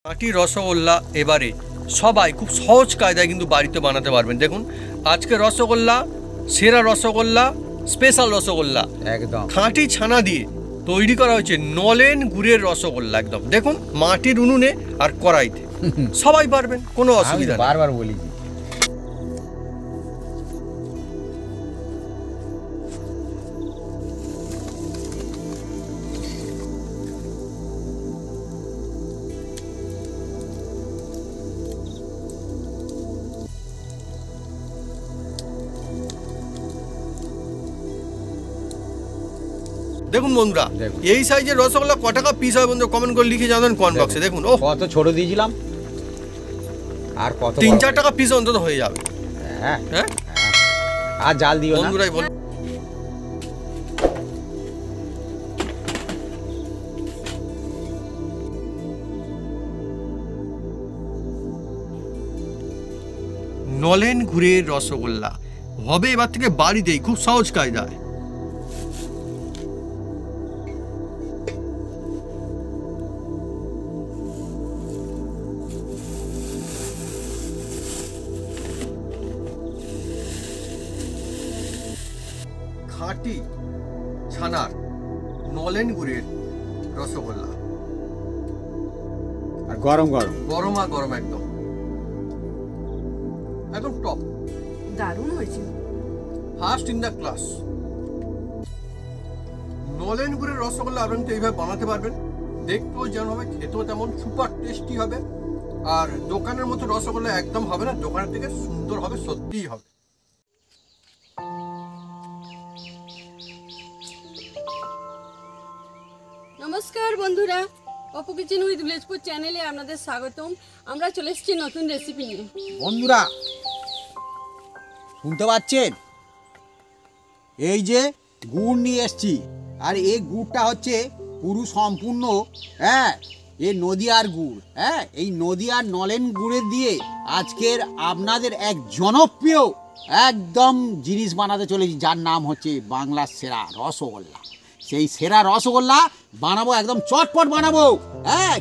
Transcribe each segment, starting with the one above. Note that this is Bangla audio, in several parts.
খাঁটি রসগোল্লা এবারে সবাই খুব সহজ কায়দায় কিন্তু বাড়িতে বানাতে পারবেন। দেখুন আজকে রসগোল্লা, সেরা রসগোল্লা, স্পেশাল রসগোল্লা, একদম খাঁটি ছানা দিয়ে তৈরি করা হয়েছে নলেন গুড়ের রসগোল্লা। একদম দেখুন মাটির উনুনে আর কড়াইতে সবাই পারবেন, কোনো অসুবিধা নেই। বারবার বলি দেখুন বন্ধুরা, এই সাইজের রসগোল্লা ক টাকা পিস হয় বন্ধুরা কমেন্ট করে লিখে জানাবেন কমেন্ট বক্সে। দেখুন ও কত ছোট দিয়েছিলাম, আর কত 3-4 টাকা পিস অন্তত হয়ে যাবে। হ্যাঁ হ্যাঁ আর জাল দিও না বন্ধুরাই বল। নলেন গুড়ের রসগোল্লা হবে এবার থেকে বাড়িতেই, খুব সহজ কায়দায়। খাঁটি ছানার নলেন গুড়ের রসগোল্লা, আর গরম গরম গরমা গরম, একদম একদম টপ, দারুণ হয়েছে। First in the class. নলেন গুড়ের রসগোল্লা আপনি তো এইভাবে বানাতে পারবেন, দেখতেও যেমন হবে খেতেও তেমন সুপার টেস্টি হবে। আর দোকানের মতো রসগোল্লা একদম হবে না, দোকানের থেকে সুন্দর হবে, সত্যিই হবে। নমস্কার বন্ধুরা, অপু কিচেন উইথ ভিলেজপুর চ্যানেলে আপনাদের স্বাগতম। আমরা চলে এসেছি নতুন রেসিপি নিয়ে। বন্ধুরা শুনতে পাচ্ছেন, এই যে গুড় নিয়ে এসছি, আর এই গুড়টা হচ্ছে পুরো সম্পূর্ণ এই নদিয়ার গুড়। এই নদিয়ার নলেন গুড়ের দিয়ে আজকের আপনাদের এক জনপ্রিয় একদম জিনিস বানাতে চলেছি, যার নাম হচ্ছে বাংলার সেরা রসগোল্লা। সেই সেরা রসগোল্লা বানাবো, একদম চটপট বানাবো।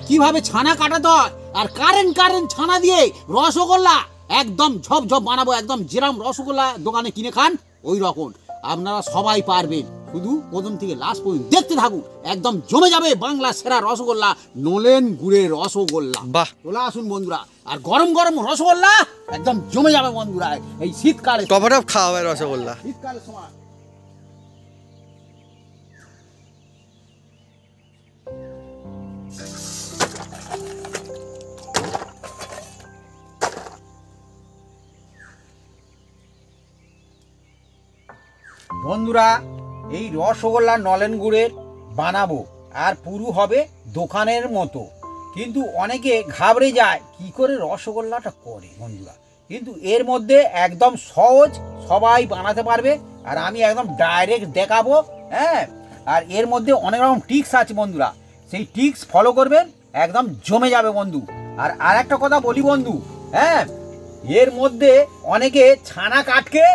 কিভাবে ছানা কাটাতে হয়, আর কারেন্ট ছানা দিয়ে রসগোল্লা একদম ঝপঝপ বানাবো, একদম যেরকম রসগোল্লা দোকানে কিনে খান ওই রকম আপনারা সবাই পারবেন। শুধু প্রথম থেকে লাস্ট পর্যন্ত দেখতে থাকুন, একদম জমে যাবে বাংলা সেরা রসগোল্লা, নলেন গুড়ের রসগোল্লা। বাহ, চলে আসুন বন্ধুরা, আর গরম গরম রসগোল্লা একদম জমে যাবে বন্ধুরা এই শীতকালে, টপটপ খাওয়া হবে রসগোল্লা। শীতকালের সময়। বন্ধুরা এই রসগোল্লা নলেন গুড়ের বানাবো, আর পুরো হবে দোকানের মতো, কিন্তু অনেকে ঘাবড়ে যায় কি করে রসগোল্লাটা করে বন্ধুরা, কিন্তু এর মধ্যে একদম সহজ, সবাই বানাতে পারবে, আর আমি একদম ডাইরেক্ট দেখাবো। আর এর মধ্যে অনেক রকম টিক্স আছে বন্ধুরা, সেই টিক্স ফলো করবেন, একদম জমে যাবে বন্ধু। আর একটা কথা বলি বন্ধু, এর মধ্যে অনেকে ছানা কাটকে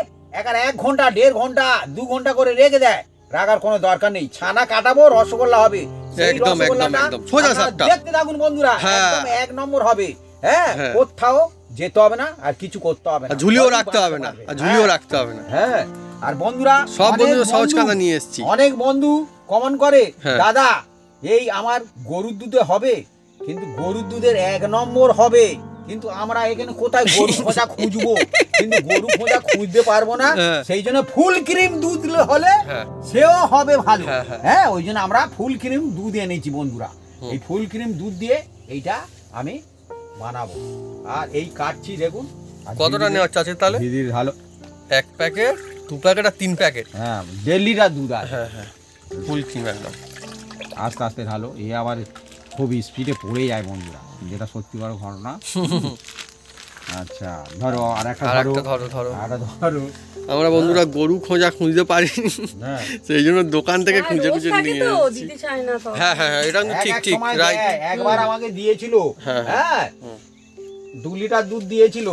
1 ঘন্টা 1.5 ঘন্টা 2 ঘন্টা করে রেখে দেয়, রাখার কোনো দরকার নেই। ছানা কাটাবো, রসগোল্লা হবে, একদম একদম একদম সোজা সাপটা। দেখতে থাকুন বন্ধুরা, একদম 1 নম্বর হবে। কোথাও যেতে হবে না, আর কিছু করতে হবে না, ঝুলিও রাখতে হবে না, আর ঝুলিও রাখতে হবে না। আর বন্ধুরা সব বন্ধু সহজ কাজা নিয়ে এসেছি। অনেক বন্ধু কমেন্ট করে, দাদা এই আমার গরুর দুধে হবে, কিন্তু গরুর দুধের 1 নম্বর হবে, কিন্তু আমরা এখানে কোথায় গরু খোঁজা খুঁজবো, কিন্তু গরু খোঁজা খুঁজতে পারবো না, সেই জন্য ফুল ক্রিম দুধ হলে সেও হবে ভালো। ওই জন্য আমরা ফুল ক্রিম দুধ এনেছি বন্ধুরা। এই ফুল ক্রিম দুধ দিয়ে এইটা আমি বানাবো, আর এই কাটছি দেখুন। কতটা নেওয়ার চাচ্ছে তাহলে? দিদির ভালো 1 প্যাকেট, 2 প্যাকেট আর 3 প্যাকেট। 1.5 লিটার দুধ আছে। ফুল ক্রিম একদম আস্তে আস্তে ঢালো, এ আবার খুব স্পিডে পড়ে যায় বন্ধুরা, যেটা সত্যি বড় ঘটনা। আচ্ছা ধরো, আর একটা ধরো। আমরা বন্ধুরা গরু খোঁজা খুঁজতে পারিনি, সেই জন্য দোকান থেকে খুঁজে খুঁজে নিয়ে এসেছি। হ্যাঁ এটা ঠিক রাইট। একবার আমাকে দিয়েছিল, 2 লিটার দুধ দিয়েছিল।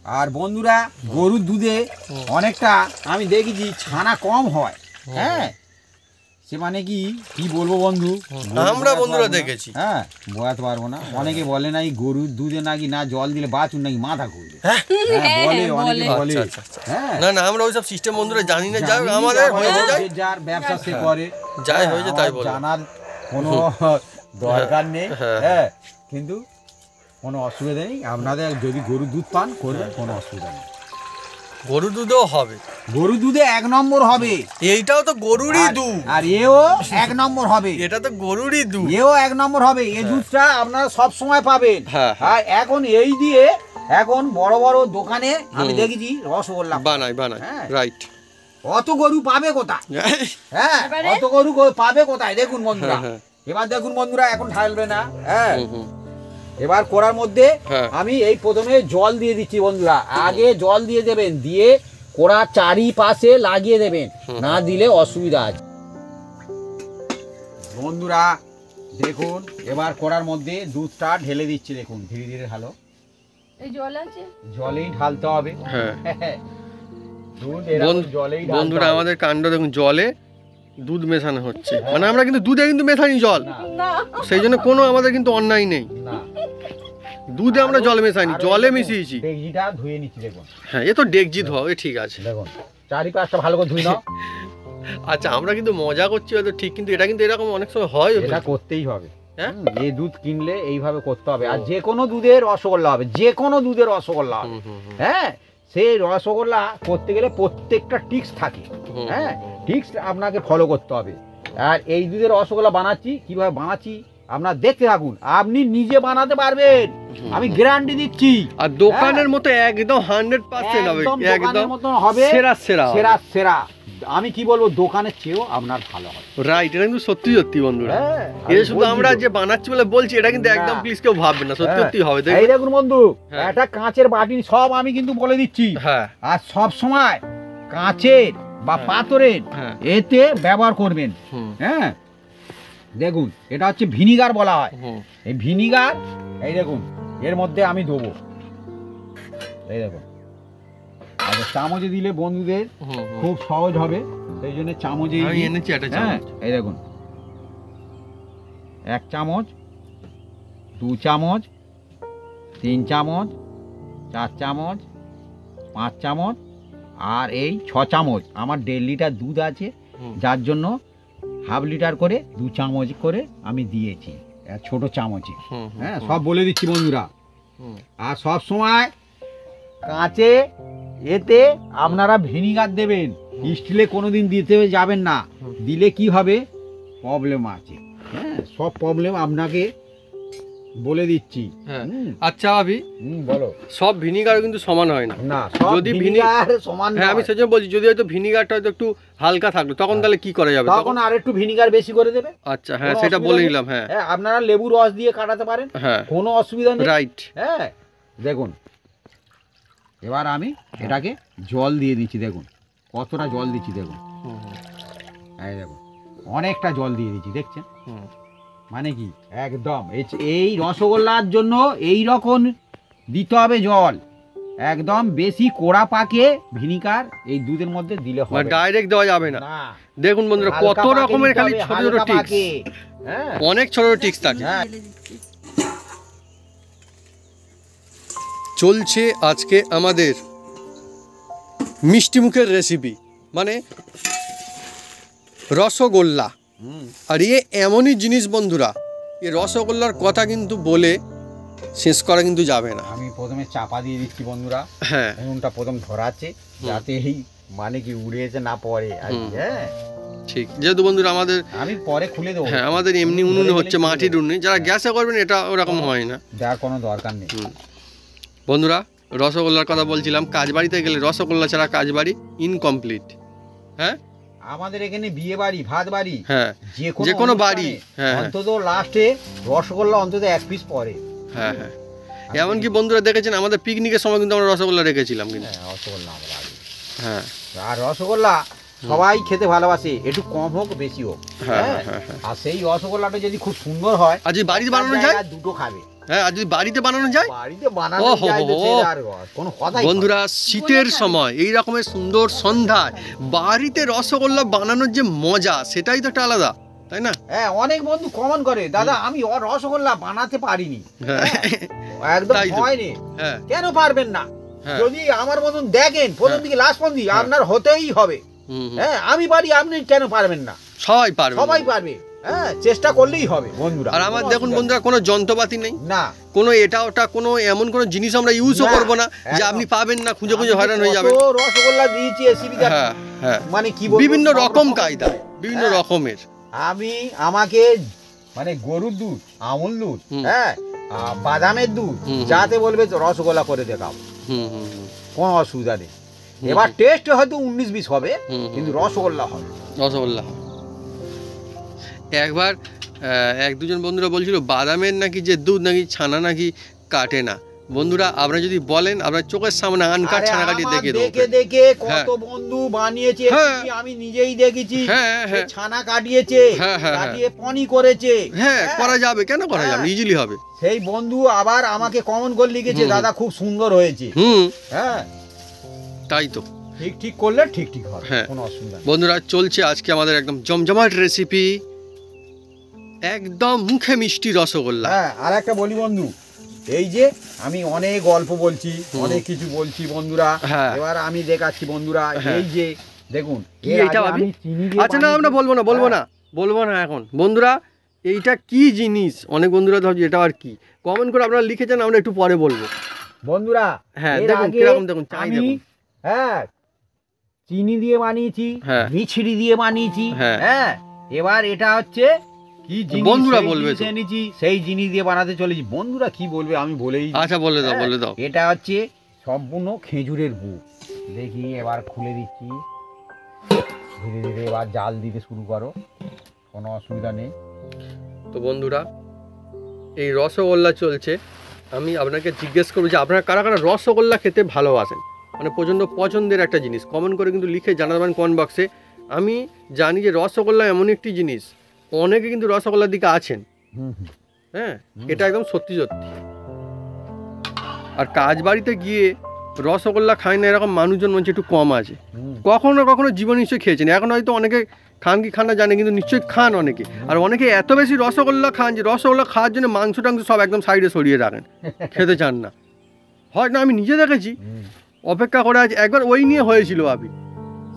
আর বন্ধুরা গরুর দুধে অনেকটা আমি দেখেছি ছানা কম হয়, সে মানে কি বলবো বন্ধু, আমরা বন্ধুরা দেখেছি। হ্যাঁ, বোঝাতে পারবো না। অনেকে বলে না এই গরুর দুধে নাকি না জল দিলে বাছুর নাকি মাথা ঘুরবে। হ্যাঁ, বলে, অনেকে বলে। হ্যাঁ, না আমরা ওইসব সিস্টেম বন্ধুরা জানি না, যাই আমাদের হয়েছে, যাই যার ব্যবসা সে করে, যাই হয়েছে তাই বলে, জানার কোনো দরকার নেই। হ্যাঁ, কিন্তু কোনো অসুবিধা নেই, আপনাদের যদি গরুর দুধ পান করবেন, কোনো অসুবিধা নেই। গরু দুধও হবে, গরু দুধে 1 নম্বর হবে। এইটাও তো গরুরই দুধ, আর এও 1 নম্বর হবে। এটা তো গরুরই দুধ, এও 1 নম্বর হবে। এই দুধটা আপনারা সব সময় পাবেন। হ্যাঁ, আর এখন এই দিয়ে এখন বড় বড় দোকানে আমি দেখেছি রসগোল্লা বানাই, হ্যাঁ। রাইট। অত গরু পাবে কোথায়? হ্যাঁ, এবারে? অত গরু পাবে কোথায়? দেখুন বন্ধুরা, হ্যাঁ। এবার দেখুন বন্ধুরা, এখন ঢালবে না। হ্যাঁ, এবার করার মধ্যে হ্যাঁ। আমি এই প্রথমে জল দিয়ে দিচ্ছি বন্ধুরা। আগে জল দিয়ে দেবেন, দিয়ে কোড়া চারিপাশে লাগিয়ে দেবেন, না দিলে অসুবিধা আছে বন্ধুরা। দেখুন এবার কড়ার মধ্যে দুধটা ঢেলে দিচ্ছি, দেখুন ধীরে ধীরে ঢালো। এই জল আছে, জলেই ঢালতে হবে। হ্যাঁ দুধ এরকম জলেই ঢালতে বন্ধুরা, হবে। আমাদের কাণ্ড দেখুন, জলে দুধ মেশানো হচ্ছে, মানে আমরা কিন্তু দুধে কিন্তু মেশানি জল, না, না সেই জন্য কোনো আমাদের কিন্তু অন্যায় নেই, না, দুধে আমরা জল মেশাইনি, আরো জলে দেখুন, মিশিয়েছি। ডেকচিটা ধুয়ে নিচ্ছি, দেখুন। হ্যাঁ, এ তো ডেকজি ধোয়া, এ ঠিক আছে। দেখুন চারিপাশটা ভালো করে ধুই নাও। আচ্ছা, আমরা কিন্তু মজা করছি হয়তো ঠিক, কিন্তু এটা কিন্তু এরকম অনেক সময় হয়। এটা করতেই হবে। হ্যাঁ? এই দুধ কিনলে এইভাবে করতে হবে। আর যে কোনো দুধের রসগোল্লা হবে, যে কোনো দুধের রসগোল্লা হবে। হ্যাঁ, সেই রসগোল্লা করতে গেলে প্রত্যেকটা টিক্স থাকে। হ্যাঁ, টিক্স আপনাকে ফলো করতে হবে। আর এই দুধের রসগোল্লা বানাচ্ছি, কিভাবে বানাচ্ছি আপনারা দেখতে থাকুন, আপনি নিজে বানাতে পারবেন, আমি গ্যারান্টি দিচ্ছি। আর দোকানের মতো একদম 100% হবে, একদম একদম দোকানের মতো হবে, সেরা সেরা সেরা সেরা। আমি কি বলবো, দোকানের চেয়েও আপনার ভালো হবে। রাইট, এটা কিন্তু সত্যি সত্যি বন্ধুরা। হ্যাঁ, এটা শুধু বলছি আমরা তো। যে বানাচ্ছি বলে বলছি, এটা কিন্তু একদম না। প্লিজ কেউ ভাববে না, সত্যি হ্যাঁ। সত্যি হবে। এই দেখুন বন্ধু, হ্যাঁ। একটা কাঁচের বাটি সব আমি কিন্তু বলে দিচ্ছি। হ্যাঁ, আর সব সময় কাঁচের বা পাথরের হ্যাঁ। এতে ব্যবহার করবেন। হ্যাঁ, দেখুন এটা হচ্ছে ভিনিগার বলা হয়। এই ভিনিগার, এই দেখুন এর মধ্যে আমি দেবো, এই দেখুন। আর চামচে দিলে বন্ধুদের খুব সহজ হবে, সেই জন্য চামচে আমি এনেছি একটা চামচ। এই দেখুন 1 চামচ, 2 চামচ, 3 চামচ, 4 চামচ, 5 চামচ, আর এই 6 চামচ। আমার 1.5 লিটার দুধ আছে, যার জন্য হাফ লিটার করে 2 চামচ করে আমি দিয়েছি ছোট চামচে। হ্যাঁ, সব বলে দিচ্ছি বন্ধুরা। আর সব সময় কাঁচে এতে আপনারা ভিনিগার দেবেন, স্টিলে কোনোদিন দিতে যাবেন না, দিলে কি হবে প্রবলেম আছে। হ্যাঁ, সব প্রবলেম আপনাকে বলে দিচ্ছি। হ্যাঁ। আচ্ছা ভাবি, বলো। সব ভিনিগার কিন্তু সমান হয় না। না, সব যদি ভিনিগার সমান হ্যাঁ, আমি নয়। সেজন্য বলছি, যদি হয়তো ভিনিগারটা হয়তো একটু হালকা থাকলো, তখন তাহলে কি করা যাবে? তখন আর একটু ভিনিগার বেশি করে দেবে। আচ্ছা, হ্যাঁ, কোনো সেটা অসুবিধা বলে নেই। নিলাম। হ্যাঁ, হ্যাঁ, আপনারা লেবু রস দিয়ে কাটাতে পারেন, হ্যাঁ, কোনো অসুবিধা নেই। রাইট। হ্যাঁ, দেখুন এবার আমি এটাকে জল দিয়ে দিচ্ছি, দেখুন কতটা জল দিচ্ছি, দেখুন এই দেখুন অনেকটা জল দিয়ে দিচ্ছি, দেখছেন? মানে কি একদম এই রসগোল্লার জন্য এই রকম দিতে হবে জল, একদম বেশি কোড়া পাকে ভিনিগার এই দুধের মধ্যে দিলে হবে মানে ডাইরেক্ট দেওয়া যাবে না। না, দেখুন বন্ধুরা, হালকা কত পাকে রকমের দিতে খালি হবে, ছোট ছোট হালকা টিক্স, পাকে। হ্যাঁ, অনেক ছোট ছোট টিক্স থাকে। হ্যাঁ। ঢেলে দিচ্ছি। চলছে আজকে আমাদের মিষ্টি মুখের রেসিপি, মানে রসগোল্লা। আর এ এমনই জিনিস বন্ধুরা, এই রসগোল্লার কথা কিন্তু বলে শেষ করা কিন্তু যাবে না। আমি প্রথমে চাপা দিয়ে দিচ্ছি বন্ধুরা। হ্যাঁ, উনুনটা প্রথম ধরাচ্ছে, যাতে এই মানে কি উড়ে এসে না পড়ে আর কি। হ্যাঁ, ঠিক, যেহেতু বন্ধুরা আমাদের আমি পরে খুলে দেবো। হ্যাঁ আমাদের এমনি উনুনে হচ্ছে, মাটির উনুনে। যারা গ্যাসে করবেন এটা ওরকম হয় না, দেওয়ার কোনো দরকার নেই। বন্ধুরা। রসগোল্লার কথা বলছিলাম, কাজবাড়িতে গেলে রসগোল্লা ছাড়া কাজবাড়ি ইনকমপ্লিট। হ্যাঁ, আমাদের এখানে বিয়ে বাড়ি, ভাত বাড়ি, হ্যাঁ, যে কোনো বাড়ি, হ্যাঁ, অন্তত লাস্টে রসগোল্লা অন্তত 1 পিস পরে। হ্যাঁ, হ্যাঁ। এমনকি বন্ধুরা দেখেছেন, আমাদের পিকনিকের সময় কিন্তু আমরা রসগোল্লা রেখেছিলাম কিন্তু। হ্যাঁ, রসগোল্লা আমরা আগে। হ্যাঁ, আর রসগোল্লা সবাই খেতে ভালোবাসে, একটু কম হোক বেশি হোক। হ্যাঁ, হ্যাঁ, হ্যাঁ, হ্যাঁ। আর সেই রসগোল্লাটা যদি খুব সুন্দর হয়, আর যদি বাড়িতে বানানো তার যায়? জায়গায় দুটো খাবে। হ্যাঁ, আর যদি বাড়িতে বানানো যায়? বাড়িতে বানানো ওহো, যায় তো হো, সেটা হো। আর কোনো কথাই বন্ধুরা, শীতের সময় এই রকমের সুন্দর সন্ধ্যায় বাড়িতে রসগোল্লা বানানোর যে মজা, সেটাই তো একটা আলাদা, তাই না? হ্যাঁ, অনেক বন্ধু কমেন্ট করে, দাদা আমি রসগোল্লা বানাতে পারিনি। হ্যাঁ। হ্যাঁ, একদম তাই তো। হয়নি। হ্যাঁ, কেন পারবেন না? হ্যাঁ। যদি আমার মতন দেখেন প্রথম হ্যাঁ। দিকে লাস্ট পর্যন্ত, হ্যাঁ। আপনার হতেই হবে। হুম, হুম। হ্যাঁ, আমি পারি, আপনি কেন পারবেন না? সবাই পারবে। সবাই পারবে। হ্যাঁ, চেষ্টা করলেই হবে বন্ধুরা। আর আমার কোনো দেখুন অসুবিধা বন্ধুরা, কোনো যন্ত্রপাতি নেই, নেই। না, কোনো এটা ওটা কোনো এমন কোনো জিনিস আমরা ইউজও না, করবো না যে একদম। আপনি পাবেন না, খুঁজে খুঁজে আমি হয়রান যে হয়ে যাবেন। কত রসগোল্লা দিয়েছি এসিবিটা, হ্যাঁ, হ্যাঁ। মানে কি বলবো, বিভিন্ন সব রকম রকম। কায়দায়, বিভিন্ন হ্যাঁ। রকমের। আমাকে মানে গরুর দুধ, আমুল দুধ, হুম। হ্যাঁ, বাদামের দুধ, হুম। যাতে বলবে তো রসগোল্লা করে দেখাও, হুম, হুম, হুম। কোনো অসুবিধা নেই। এবার টেস্ট হয়তো 19-20 হবে, হুম, কিন্তু রসগোল্লা হবে। রসগোল্লা একবার এক দুজন বন্ধুরা বলছিল বাদামের নাকি যে দুধ নাকি ছানা নাকি কাটে না। বন্ধুরা, আপনারা যদি বলেন, আপনার চোখের সামনে আনকাট আরে ছানা কাটিয়ে আমার দেখিয়ে দেবো। দেখে দেখে হ্যাঁ। কত বন্ধু বানিয়েছে, হ্যাঁ। আমি নিজেই দেখেছি। হ্যাঁ, সে হ্যাঁ। ছানা কাটিয়েছে, হ্যাঁ, হ্যাঁ, কাটিয়ে পনি করেছে। হ্যাঁ, করা যাবে, কেন করা যাবে, হ্যাঁ। ইজিলি হবে। সেই বন্ধু আবার আমাকে কমেন্ট করে লিখেছে, হুম। দাদা খুব সুন্দর হয়েছে। হুম, হ্যাঁ, তাই তো। ঠিক ঠিক করলে ঠিক ঠিক হবে, হ্যাঁ। কোনো অসুবিধা নেই। বন্ধুরা, চলছে আজকে আমাদের একদম জমজমাট রেসিপি, একদম মুখে মিষ্টি রসগোল্লা। হ্যাঁ, আর একটা বলি বন্ধু, এই যে আমি অনেক গল্প বলছি, অনেক কিছু বলছি বন্ধুরা, হ্যাঁ। এবার আমি দেখাচ্ছি বন্ধুরা, হ্যাঁ। এই যে দেখুন, কি এর এইটা আগে ভাবি? আমি চিনি দিয়ে আচ্ছা, না আমরা বানিয়েছি। বলবো না, হ্যাঁ। বলবো না এখন। বন্ধুরা, এইটা কি জিনিস, অনেক বন্ধুরা ভাবছি এটা আর কি, কমেন্ট করে আপনারা লিখেছেন, আমরা একটু পরে বলবো। বন্ধুরা, হ্যাঁ, এর দেখুন আগে কিরকম, দেখুন চাই আমি, দেখুন। হ্যাঁ, চিনি দিয়ে বানিয়েছি, হ্যাঁ। মিছরি দিয়ে বানিয়েছি। হ্যাঁ। হ্যাঁ, এবার এটা হচ্ছে কি জিনিস, বন্ধুরা সেই বলবে জিনিস তো। এনেছি, সেই জিনিস দিয়ে বানাতে চলেছি। বন্ধুরা কি বলবে আমি বলেই দিই। আচ্ছা, বলে দাও, হ্যাঁ, বলে দাও। এটা হচ্ছে সম্পূর্ণ খেজুরের গুড়। দেখি এবার খুলে দিচ্ছি, ধীরে ধীরে এবার জাল দিতে শুরু করো, কোনো অসুবিধা নেই। তো বন্ধুরা, এই রসগোল্লা চলছে। আমি আপনাকে জিজ্ঞেস করবো যে আপনারা কারা কারা রসগোল্লা খেতে ভালোবাসেন, মানে প্রচণ্ড পছন্দের একটা জিনিস, কমেন্ট করে কিন্তু লিখে জানাবেন কমেন্ট বক্সে। আমি জানি যে রসগোল্লা এমন একটি জিনিস, অনেকে কিন্তু রসগোল্লার দিকে আছেন। হ্যাঁ, এটা একদম সত্যি সত্যি। আর কাজ বাড়িতে গিয়ে রসগোল্লা খায় না এরকম মানুষজন মনে হচ্ছে একটু কম আছে। কখনো না কখনো জীবন নিশ্চয়ই খেয়েছেন, এখন হয়তো অনেকে খান কি খান না জানে, কিন্তু নিশ্চয়ই খান অনেকে। আর অনেকে এত বেশি রসগোল্লা খান যে রসগোল্লা খাওয়ার জন্য মাংস টাংস সব একদম সাইডে সরিয়ে রাখেন, খেতে চান না। হয় না, আমি নিজে দেখেছি, অপেক্ষা করে আছে। একবার ওই নিয়ে হয়েছিল ভাবি,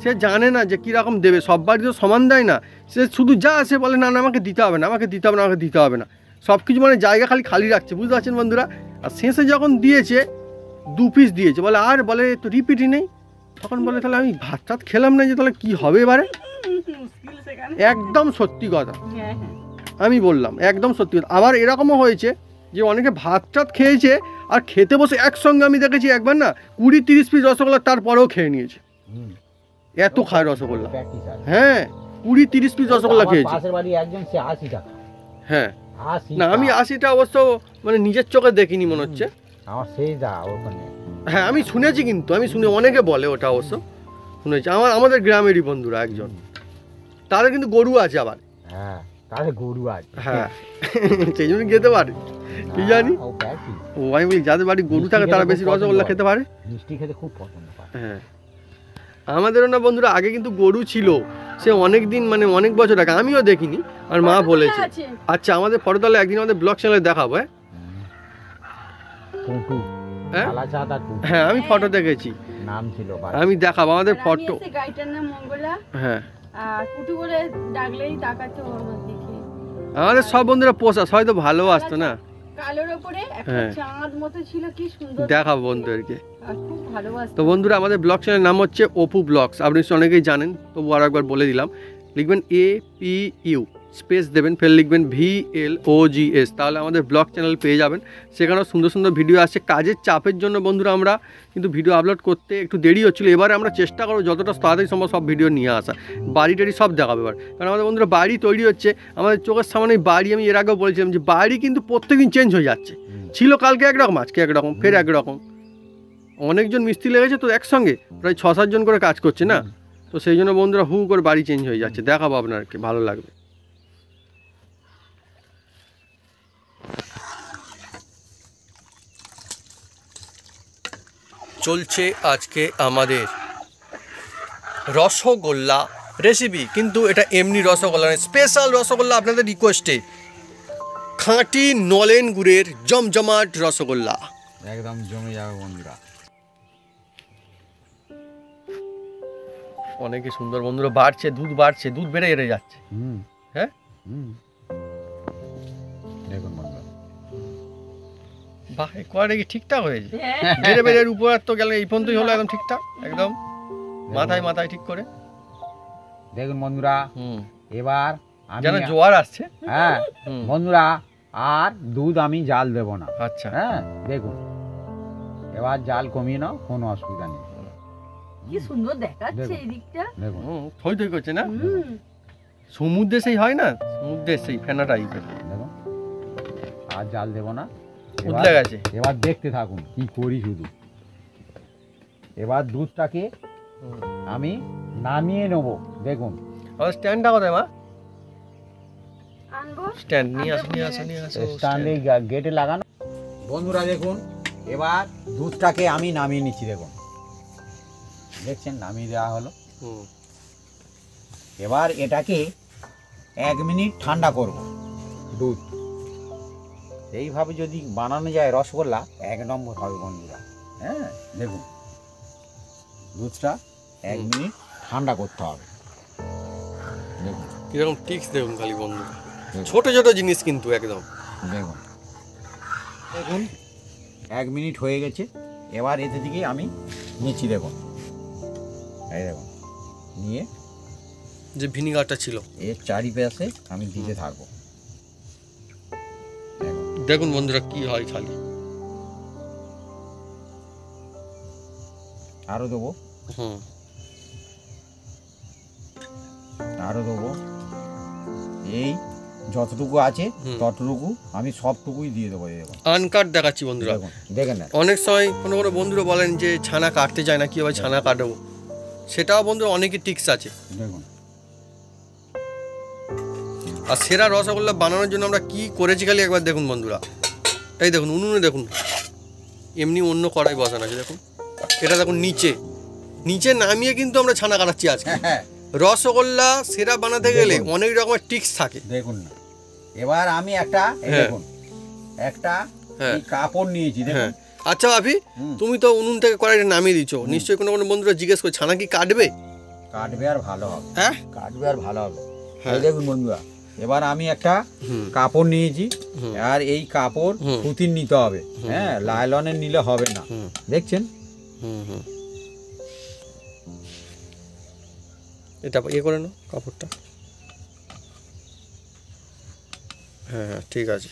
সে জানে না যে কীরকম দেবে, সব বাড়ি তো সমান দেয় না। সে শুধু যা সে বলে না না আমাকে দিতে হবে না, আমাকে দিতে হবে না, আমাকে দিতে হবে না, সব কিছু মানে জায়গা খালি খালি রাখছে, বুঝতে পারছেন বন্ধুরা। আর শেষে যখন দিয়েছে 2 পিস দিয়েছে, বলে আর বলে তো রিপিটই নেই। তখন বলে তাহলে আমি ভাত টাত খেলাম না, যে তাহলে কী হবে এবারে। একদম সত্যি কথা আমি বললাম, একদম সত্যি কথা। আবার এরকমও হয়েছে যে অনেকে ভাত টাত খেয়েছে আর খেতে বসে একসঙ্গে আমি দেখেছি একবার না 20-30 পিস রসগোল্লা তারপরেও খেয়ে নিয়েছে, এত খায় রসগোল্লা। হ্যাঁ, 20-30 পিস রসগোল্লা খেয়েছে। পাশের বাড়ি একজন, সে 80 টাকা। হ্যাঁ, 80 না আমি 80টা অবশ্য মানে নিজের চোখে দেখিনি মনে হচ্ছে। আমার সেই দা ওখানে। হ্যাঁ, আমি শুনেছি, কিন্তু আমি শুনে অনেকে বলে ওটা অবশ্য শুনেছি। আমাদের গ্রামেরই বন্ধুরা একজন, তাদের কিন্তু গরু আছে আবার। হ্যাঁ, তাহলে গরু আছে। হ্যাঁ, সেই জন্য খেতে পারে, কি জানি। ও প্যাটি ও আমি বলি যাদের বাড়ি গরু থাকে তারা বেশি রসগোল্লা খেতে পারে। মিষ্টি খেতে খুব পছন্দ করে। হ্যাঁ, আমাদেরও না বন্ধুরা আগে কিন্তু গরু ছিল, সে অনেক দিন মানে অনেক বছর আগে, আমিও দেখিনি, আর মা বলেছে। আচ্ছা, আমাদের ফটো তাহলে একদিন আমাদের ব্লগ চ্যানেলে দেখাবো। হ্যাঁ, টুটু, হ্যাঁ? কালাচাঁদ আর টুটু হ্যাঁ, আমি ফটো দেখেছি, নাম ছিল। আমি দেখাবো আমাদের ফটো। গাইটার নাম মঙ্গলা, হ্যাঁ, আর কুটু বলে ডাকলেই তাকাতো আমার দিকে। আমাদের সব বন্ধুরা পোষা হয়তো ভালোবাসতো না। কালোর ওপরে একটা হ্যাঁ। চাঁদ মতো ছিল, কি সুন্দর দেখাবো বন্ধুদেরকে। আর খুব ভালোবাসতো। তো বন্ধুরা, আমাদের ব্লগ চ্যানেলের নাম হচ্ছে অপু ব্লগস, আপনি নিশ্চয়ই অনেকেই জানেন, তবু আর একবার বলে দিলাম। লিখবেন APU স্পেস দেবেন, ফের লিখবেন VLOGS, তাহলে আমাদের ব্লগ চ্যানেল পেয়ে যাবেন। সেখানেও সুন্দর সুন্দর ভিডিও আসছে। কাজের চাপের জন্য বন্ধুরা আমরা কিন্তু ভিডিও আপলোড করতে একটু দেরি হচ্ছিলো, এবারে আমরা চেষ্টা করবো যতটা তাড়াতাড়ি সম্ভব সব ভিডিও নিয়ে আসা, বাড়ি টাড়ি সব দেখাবো এবার। কারণ আমাদের বন্ধুরা বাড়ি তৈরি হচ্ছে, আমাদের চোখের সামনে বাড়ি, আমি এর আগেও বলেছিলাম যে বাড়ি কিন্তু প্রত্যেকদিন চেঞ্জ হয়ে যাচ্ছে। ছিল কালকে একরকম, আজকে একরকম, ফের একরকম। অনেকজন মিস্ত্রি লেগেছে তো একসঙ্গে, প্রায় 6-7 জন করে কাজ করছে না, তো তো সেই জন্য বন্ধুরা হু করে বাড়ি চেঞ্জ হয়ে যাচ্ছে, দেখাবো আপনাকে, ভালো লাগবে। চলছে আজকে আমাদের রসগোল্লা রেসিপি, কিন্তু এটা এমনি রসগোল্লা নয়, স্পেশাল রসগোল্লা আপনাদের রিকোয়েস্টে। খাঁটি নলেন গুড়ের জমজমাট রসগোল্লা, একদম জমে যাবে বন্ধুরা। অনেকে সুন্দর বন্ধুরা, বাড়ছে দুধ, বাড়ছে দুধ, বেড়ে বেড়ে যাচ্ছে। হ্যাঁ দেখুন বন্ধুরা, বাহ, কোয়ালিটি কি ঠিকঠাক হয়েছে? বেড়ে বেড়ে উপর তো গেল, এই পর্যন্তই হলো একদম ঠিকঠাক, একদম মাথায় মাথায় ঠিক করে। দেখুন বন্ধুরা, এবার যেন জোয়ার আসছে। হ্যাঁ বন্ধুরা, আর দুধ আমি জাল দেব না। আচ্ছা, হ্যাঁ দেখুন, এবার জাল কমিয়ে নাও, কোনো অসুবিধা নেই। কি সুন্দর দেখাচ্ছে এই দিকটা। দেখুন থই থই করছে না, সমুদ্রে সেই হয় না, সমুদ্রের সেই ফেনা টাইপের। দেখুন, আর জাল দেব না, উতলে গেছে। এবার দেখতে থাকুন কি করি শুধু। এবার দুধটাকে আমি নামিয়ে নেব। দেখুন স্ট্যান্ডটা কোথায় মা? আনবো, স্ট্যান্ড নিয়ে আসো, নিয়ে আসো, নিয়ে আসো। স্ট্যান্ডে গেটে লাগানো। বন্ধুরা দেখুন, এবার দুধটাকে আমি নামিয়ে নিচ্ছি। দেখুন, দেখছেন নামিয়ে দেওয়া হলো। এবার এটাকে 1 মিনিট ঠান্ডা করব দুধ। এইভাবে যদি বানানো যায় রসগোল্লা, 1 নম্বর হবে বন্ধুরা। হ্যাঁ দেখুন, দুধটা 1 মিনিট ঠান্ডা করতে হবে। দেখুন কিরকম টিক্স দেখুন খালি বন্ধুরা, ছোট ছোট জিনিস কিন্তু একদম। দেখুন দেখুন 1 মিনিট হয়ে গেছে। এবার এতে থেকে আমি নিচ্ছি। দেখুন, এই দেখুন, নিয়ে যে ভিনিগারটা ছিল এর চারিপাশে আমি দিতে থাকবো। দেখুন বন্ধুরা কি হয়, খালি আরো দেবো, আরো দেবো। এই যতটুকু আছে ততটুকু আমি সবটুকুই দিয়ে দেবো। দেখুন আনকাট দেখাচ্ছি বন্ধুরা, দেখুন, দেখেন না। অনেক সময় কোনো কোনো বন্ধুরা বলেন যে ছানা কাটতে যায় না, কীভাবে ছানা কাটবো, সেটাও বন্ধুরা অনেকই টিক্স আছে। দেখুন, আর সেরা রসগোল্লা বানানোর জন্য আমরা কি করেছি খালি একবার দেখুন বন্ধুরা। এই দেখুন উনুনে দেখুন, এমনি অন্য কড়াই বসানো আছে। দেখুন এটা দেখুন, নিচে নিচে নামিয়ে কিন্তু আমরা ছানা কাটাচ্ছি আজকে। রসগোল্লা সেরা বানাতে গেলে অনেক রকমের টিক্স থাকে। দেখুন না, এবার আমি একটা দেখুন একটা কাপড় নিয়েছি। দেখুন, আচ্ছা ভাবি, তুমি তো উনুন থেকে কড়াইটা নামিয়ে দিচ্ছ, নিশ্চয়ই কোনো কোনো বন্ধুরা জিজ্ঞেস করে ছানা কি কাটবে? কাটবে আর ভালো হবে। হ্যাঁ কাটবে আর ভালো হবে। এই দেখুন বন্ধুরা, এবার আমি একটা কাপড় নিয়েছি, আর এই কাপড় সুতির নিতে হবে। হ্যাঁ, লাইলনের নিলে হবে না। দেখছেন, এটা ইয়ে করে নাও কাপড়টা। হ্যাঁ হ্যাঁ ঠিক আছে।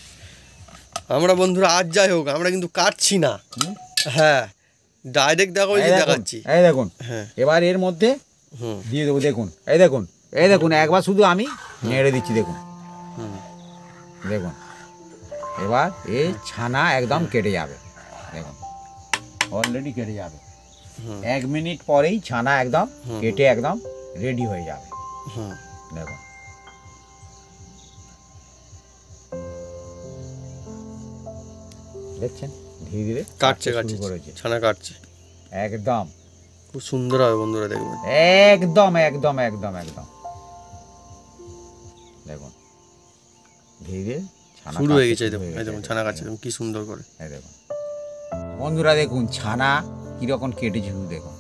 আমরা বন্ধুরা আজ যাই হোক, আমরা কিন্তু কাটছি না। হ্যাঁ, ডাইরেক্ট দেখো, এই দেখাচ্ছি। এই দেখুন, হ্যাঁ, এবার এর মধ্যে দিয়ে দেবো। দেখুন, এই দেখুন, এই দেখুন, একবার শুধু আমি নেড়ে দিচ্ছি। দেখুন, দেখুন, এবার এই ছানা একদম কেটে যাবে। দেখুন অলরেডি কেটে যাবে। 1 মিনিট পরেই ছানা একদম কেটে একদম রেডি হয়ে যাবে। দেখুন, দেখছেন ধীরে ধীরে কাটছে শুরু করেছে। ছানা কাটছে একদম খুব সুন্দর হবে বন্ধুরা, দেখবেন একদম একদম একদম একদম। দেখুন ধীরে ধীরে ছানা শুরু হয়ে গেছে। দেখুন এই দেখুন ছানা কাটছে, দেখুন কি সুন্দর করে। এই দেখুন বন্ধুরা, দেখুন ছানা কিরকম কেটেছে শুধু দেখুন।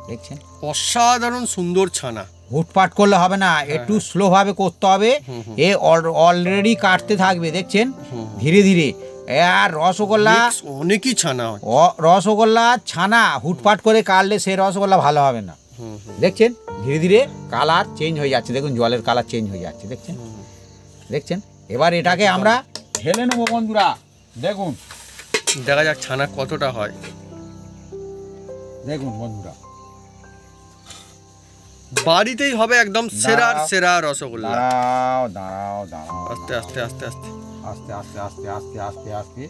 দেখছেন অসাধারণ সুন্দর ছানা। হুটপাট করলে হবে না, একটু স্লো ভাবে করতে হবে। এ অলরেডি কাটতে থাকবে, দেখছেন ধীরে ধীরে। আর রসগোল্লা অনেকই ছানা হয়। রসগোল্লা ছানা হুটপাট করে কাটলে সে রসগোল্লা ভালো হবে না। দেখছেন ধীরে ধীরে কালার চেঞ্জ হয়ে যাচ্ছে। দেখুন জলের কালার চেঞ্জ হয়ে যাচ্ছে। দেখছেন, দেখছেন। এবার এটাকে আমরা ঢেলে নেবো বন্ধুরা। দেখুন দেখা যাক ছানা কতটা হয়। দেখুন বন্ধুরা, বাড়িতেই হবে একদম সেরার সেরা রসগোল্লা। দাঁড়াও দাঁড়াও দাঁড়াও, আস্তে আস্তে আস্তে আস্তে আস্তে আস্তে আস্তে আস্তে আস্তে আস্তে।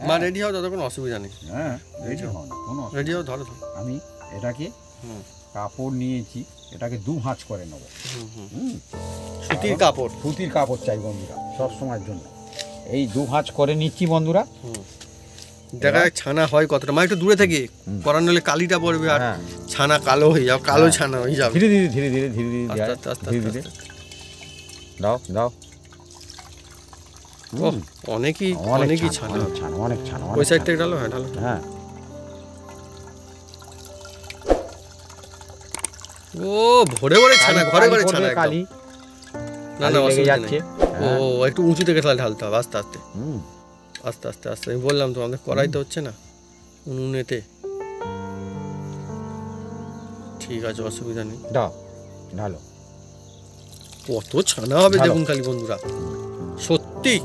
মা রেডি হও, তাতে কোনো অসুবিধা নেই। হ্যাঁ রেডি হন, কোনো রেডি হও, ধরো ধরো। আমি এটাকে কাপড় নিয়েছি, এটাকে 2 ভাঁজ করে নেবো। সুতির কাপড়, সুতির কাপড় চাই বন্ধুরা সব সময়ের জন্য। এই 2 ভাঁজ করে নিচ্ছি বন্ধুরা। দেখা যাক ছানা হয় কতটা, মানে একটু দূরে থেকে করার নলে কালিটা পড়বে আর হ্যাঁ। ছানা কালো হয়ে যাবে, কালো ছানা হয়ে যাবে। ধীরে ধীরে ধীরে ধীরে ধীরে ধীরে আস্তে আস্তে আস্তে ধীরে আস্তে ধীরে দাও দাও। ওহ, অনেকই ছানা। অনেক ছানা, অনেক ছানা। ওই সাইড থেকে ঢালো, হ্যাঁ ঢালো। হ্যাঁ। ও ভরে ভরে ছানা, ঘরে ঘরে ছানা একদম। কালি না না লেগে অসুবিধা যাচ্ছে। নেই। ও একটু উঁচু থেকে তাহলে ঢালতে হবে, আস্তে আস্তে হুম। আস্তে আস্তে আস্তে। আমি বললাম তো আমাদের কড়াইতে হচ্ছে না, উনুনেতে। ঠিক আছে, অসুবিধা নেই। দাও ঢালো। কত ছানা হবে ঢালো। দেখুন খালি বন্ধুরা, সত্যি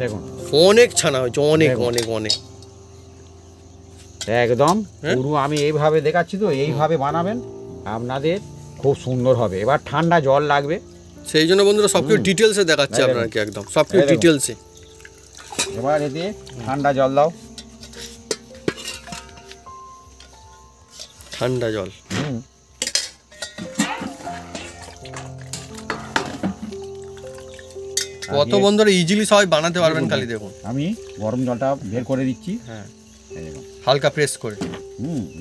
দেখুন অনেক ছানা হয়েছে, অনেক দেখুন। অনেক অনেক। একদম হ্যাঁ? পুরো আমি এইভাবে দেখাচ্ছি তো, এইভাবে বানাবেন, আপনাদের খুব সুন্দর হবে। এবার ঠান্ডা জল লাগবে। সেই জন্য বন্ধুরা সবকিছু ডিটেলসে দেখাচ্ছে এই দেখুন। আপনাকে, একদম সবকিছু এই দেখুন। ডিটেলসে। এবার এতে ঠান্ডা জল দাও। ঠান্ডা জল। হুম। কত বন্ধুরা ইজিলি সবাই বানাতে পারবেন, খালি দেখুন। আমি গরম জলটা বের করে দিচ্ছি। হ্যাঁ, এই দেখুন। হালকা প্রেস করে।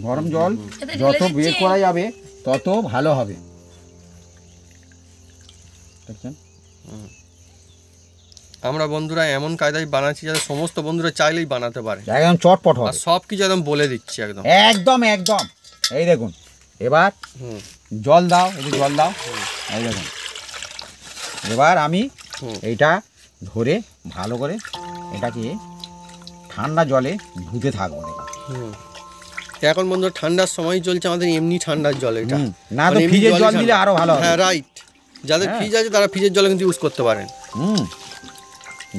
গরম জল এতে যত ঢেলে বের দিচ্ছি। করা যাবে তত ভালো হবে। দেখছেন? আমরা বন্ধুরা এমন কায়দায় বানাচ্ছি যাতে সমস্ত বন্ধুরা চাইলেই বানাতে পারে, একদম চটপট হবে। আর সব কিছু একদম বলে দিচ্ছি একদম। একদম একদম। এই দেখুন, এবার হুম জল দাও, একটু জল দাও। এই দেখুন, এবার আমি হুম। এইটা ধরে ভালো করে এটাকে ঠান্ডা জলে ধুতে থাকবো। দেখুন। হুম। এখন বন্ধুরা ঠান্ডার সময় চলছে আমাদের, এমনি ঠান্ডার জল এটা। না তো মানে এমনি ফ্রিজের জলই জল দিলে ঠান্ডা। আরো ভালো হবে। হ্যাঁ রাইট, যাদের হ্যাঁ। ফ্রিজ আছে তারা ফ্রিজের জল কিন্তু ইউজ করতে পারেন।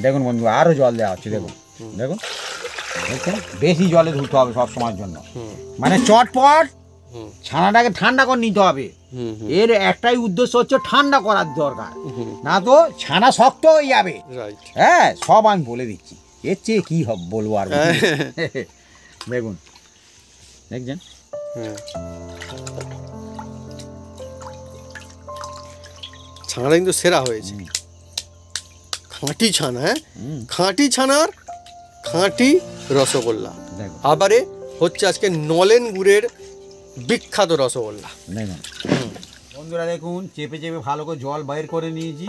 দেখুন বন্ধু, আরো জল দেওয়া হচ্ছে। দেখুন দেখুন, দেখছেন? বেশি জলে ধুতে হবে সব সময়ের জন্য। হুম মানে চটপট হুম ছানাটাকে ঠান্ডা করে নিতে হবে। হুম হুম। এর একটাই উদ্দেশ্য হচ্ছে ঠান্ডা করার দরকার, হুম। না তো ছানা শক্ত হয়ে যাবে। রাইট। হ্যাঁ, সব আমি বলে দিচ্ছি। এর চেয়ে কি হবে বলবো আর বলবো? দেখুন, দেখছেন? হ্যাঁ, ছানাটা কিন্তু সেরা হয়েছে, খাঁটি ছানা। হ্যাঁ, হুম, খাঁটি ছানার খাঁটি রসগোল্লা। দেখুন আবারে হচ্ছে আজকে নলেন গুড়ের বিখ্যাত রসগোল্লা। দেখুন বন্ধুরা, দেখুন চেপে চেপে ভালো করে জল বাইর করে নিয়েছি,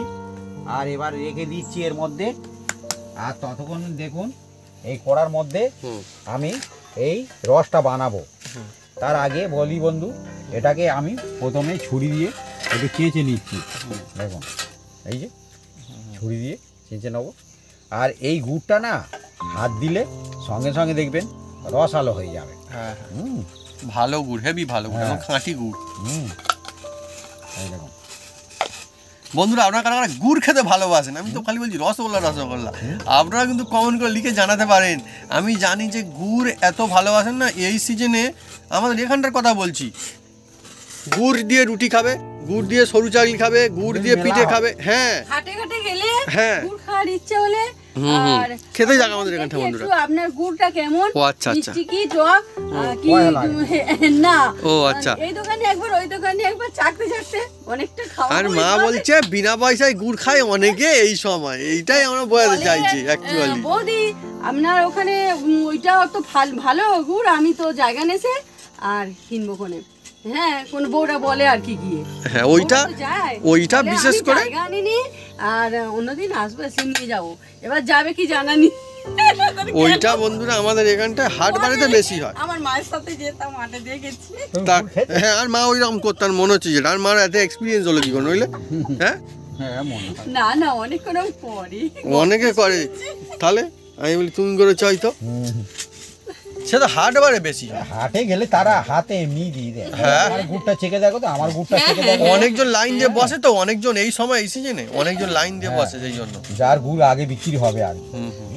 আর এবার রেখে দিচ্ছি এর মধ্যে। আর ততক্ষণ দেখুন এই কড়ার মধ্যে হুম আমি এই রসটা বানাবো। তার আগে বলি বন্ধু, এটাকে আমি প্রথমে ছুরি দিয়ে একটু চেঁচে নিচ্ছি। দেখুন, এই যে ছুরি দিয়ে চেঁচে নেবো। আর এই গুড়টা না হাত দিলে সঙ্গে সঙ্গে দেখবেন রসালো হয়ে যাবে। হ্যাঁ, হুম ভালো গুড়, হেভি ভালো গুড়, হ্যাঁ। এবং খাঁটি গুড়। হুম এই দেখুন, বন্ধুরা আপনারা কারা কারা গুড় খেতে ভালোবাসেন, আমি তো খালি বলছি রসগোল্লা রসগোল্লা, আপনারা কিন্তু কমেন্ট করে লিখে জানাতে পারেন। আমি জানি যে গুড় এত ভালোবাসেন না, এই সিজনে আমাদের এখানটার কথা বলছি, গুড় দিয়ে রুটি খাবে, গুড় দিয়ে সরু চাকলি খাবে, গুড় দিয়ে মেলা পিঠে হয়। খাবে। হ্যাঁ হাটে ঘাটে গেলে হ্যাঁ। গুড় খাওয়ার ইচ্ছে হলে হুম, হুম। আর খেতে যাক আমাদের এখানটা দেখি বন্ধুরা। একটু আপনার গুড়টা কেমন, ও আচ্ছা আচ্ছা। মিষ্টি কি টক কি কয়লা লাগে? না। ও আচ্ছা। এই দোকানে একবার ওই দোকানে একবার চাকতে চাকতে অনেকটা খাওয়া আর মা বলছে বিনা পয়সায় গুড় খায় অনেকে এই সময়, এইটাই আমরা বোঝাতে চাইছি অ্যাকচুয়ালি। বৌদি আপনার ওখানে ওইটা তো ভালো গুড়, আমি তো জায়গা নেছে আর কিনবো কোনে। হ্যাঁ, কোন বউরা বলে আর কি গিয়ে। হ্যাঁ ওইটা, বউরা তো যায়। ওইটা বলে, বিশেষ আমি করে জায়গা আনিনি আর অন্যদিন আসবো এসে নিয়ে যাবো। এবার যাবে কি জানা নি। ওইটা বন্ধুরা আমাদের এখানটায় হাট বাড়িতে বেশি হয়। আমার মায়ের সাথে যেতাম, হাটে দিয়ে গেছি। তুমি তা গুড় খেতে? হ্যাঁ, আর মা ওইরকম করতাম মনে হচ্ছে, যেটা আর মার এত এক্সপিরিয়েন্স হলো কি করে নইলে। হ্যাঁ, হ্যাঁ মনে হয়। না না, অনেকক্ষণ পরে অনেকে করে, তাহলে আমি বলি তুমি করে চাই তো, সে তো হাট বাড়ে বেশি হয়। হাটে গেলে তারা হাতে এমনি দিয়ে দেয়। হ্যাঁ। আমার গুড়টা চেকে দেখো তো, আমার গুড়টা চেকে দেখো। অনেকজন লাইন দিয়ে বসে তো, অনেকজন এই সময় এই সিজনে অনেকজন লাইন দিয়ে বসে সেই জন্য। যার গুড় আগে বিক্রি হবে আর হুম হুম।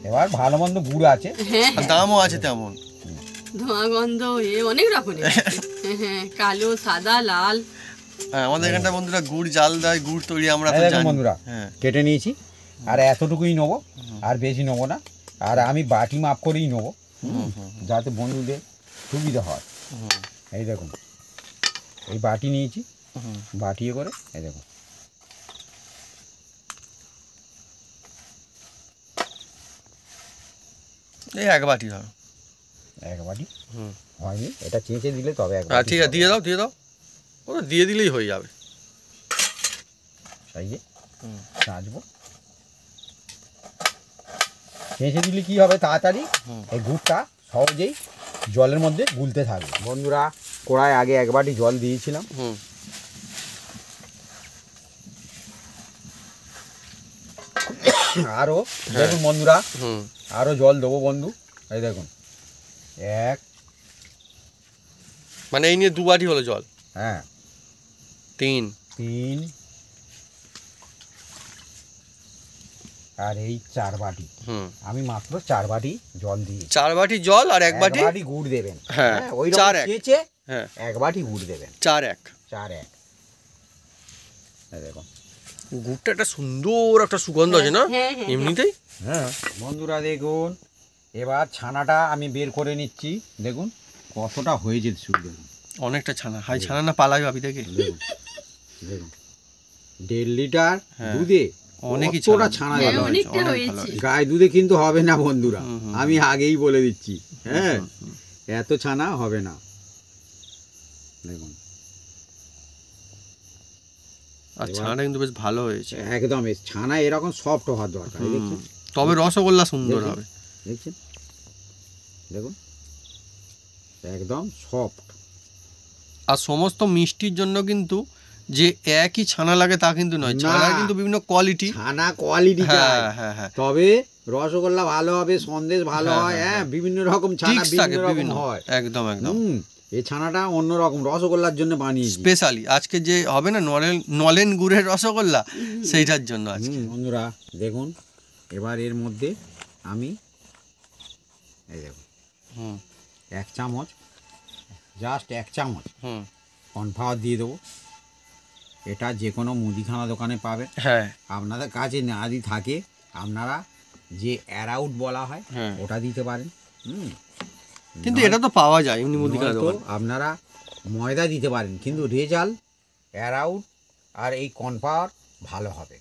এবার ভালো মন্দ গুড় আছে। আর দামও আছে তেমন। ধোঁয়া গন্ধ অনেক রকমের হ্যাঁ, কালো সাদা লাল। হ্যাঁ, আমাদের এখানটা বন্ধুরা গুড় জাল দেয়, গুড় তৈরি আমরা তো এই দেখুন জানি। বন্ধুরা, হ্যাঁ কেটে নিয়েছি, আর এতটুকুই নেবো, আর বেশি নেবো না। আর আমি বাটি মাপ করেই নেবো, যাতে বন্ধুদের সুবিধা হয়। এই দেখুন, এই বাটি নিয়েছি, বাটিয়ে করে এই দেখো এই এক বাটি হবে। এক বাটি হুম হয়নি, এটা চেঁচে দিলে তবে এক হ্যাঁ বাটি ঠিক আছে, দিয়ে দাও ওটা দিয়ে দিলেই হয়ে যাবে। এই যে হুম চাঁচবো, চেঁচে দিলে কি হবে তাড়াতাড়ি হুম এই গুড়টা সহজেই জলের মধ্যে গুলতে থাকবে। বন্ধুরা কড়ায় আগে এক বাটি জল দিয়েছিলাম, হুম আরও দেখুন বন্ধুরা হুম আরও জল দেবো বন্ধু, এই দেখুন এক, মানে এই নিয়ে 2 বাটি হলো জল। হ্যাঁ 3 তিন, আর এই 4 বাটি, হুম আমি মাত্র 4 বাটি জল দিই। 4 বাটি জল আর 1 বাটি গুড় দেবেন, হ্যাঁ, ওই 4 রকম এক। চেঁচে হ্যাঁ 1 বাটি গুড় দেবেন, 4 1। 4 1। এই দেখুন গুড়টা একটা সুন্দর একটা সুগন্ধ আছে না হ্যাঁ, হ্যাঁ, এমনিতেই। হ্যাঁ বন্ধুরা দেখুন এবার ছানাটা আমি বের করে নিচ্ছি, দেখুন কতটা হয়েছে শুধু দেখুন, অনেকটা ছানা, হাই ছানা না পালাই ভাবি দেখে। দেখুন দেখুন 1.5 লিটার হ্যাঁ, দুধে অনেকই কতটা ছানা। ছানা হ্যাঁ, দেওয়া হয়েছে। অনেকটা অনেক হয়েছে। ভালো হয়েছে। গায়ে দুধে কিন্তু হবে না বন্ধুরা, হুম, হুম, আমি আগেই বলে দিচ্ছি, হ্যাঁ হুম, হুম। এত ছানা হবে না। দেখুন আর এবার- ছানাটা কিন্তু বেশ ভালো হয়েছে। একদম ছানা এরকম সফট হওয়ার দরকার, এই হুম, দেখছেন তবে রসগোল্লা সুন্দর দেখুন। হবে। দেখছেন দেখুন একদম সফট। আর সমস্ত মিষ্টির জন্য কিন্তু যে একই ছানা লাগে তা কিন্তু নয়, না। ছানার কিন্তু বিভিন্ন কোয়ালিটি। ছানা কোয়ালিটি চাই, হ্যাঁ হ্যাঁ হ্যাঁ তবে রসগোল্লা ভালো হবে, সন্দেশ ভালো হ্যাঁ, হয়, হ্যাঁ, হ্যাঁ বিভিন্ন রকম ছানা টিক্স থাকে বিভিন্ন রকম বিভিন্ন, হয়। একদম একদম এই ছানাটা অন্যরকম রসগোল্লার জন্য বানিয়েছি স্পেশালি আজকে যে হবে না নলেন গুড়ের রসগোল্লা, সেইটার জন্য আজকে। বন্ধুরা দেখুন এবার এর মধ্যে আমি এই দেখুন হুম 1 চামচ, জাস্ট 1 চামচ হুম কর্নফ্লাওয়ার দিয়ে দেবো। এটা যে কোনো মুদিখানা দোকানে পাবেন, হ্যাঁ আপনাদের কাছে না যদি থাকে আপনারা যে অ্যারাউট বলা হয় হ্যাঁ, ওটা দিতে পারেন। কিন্তু এটা তো পাওয়া যায় এমনি মুদিখানা নয়তো দোকান। আপনারা ময়দা দিতে পারেন, কিন্তু রেজাল্ট অ্যারাউট আর এই কর্নফ্লাওয়ার ভালো হবে।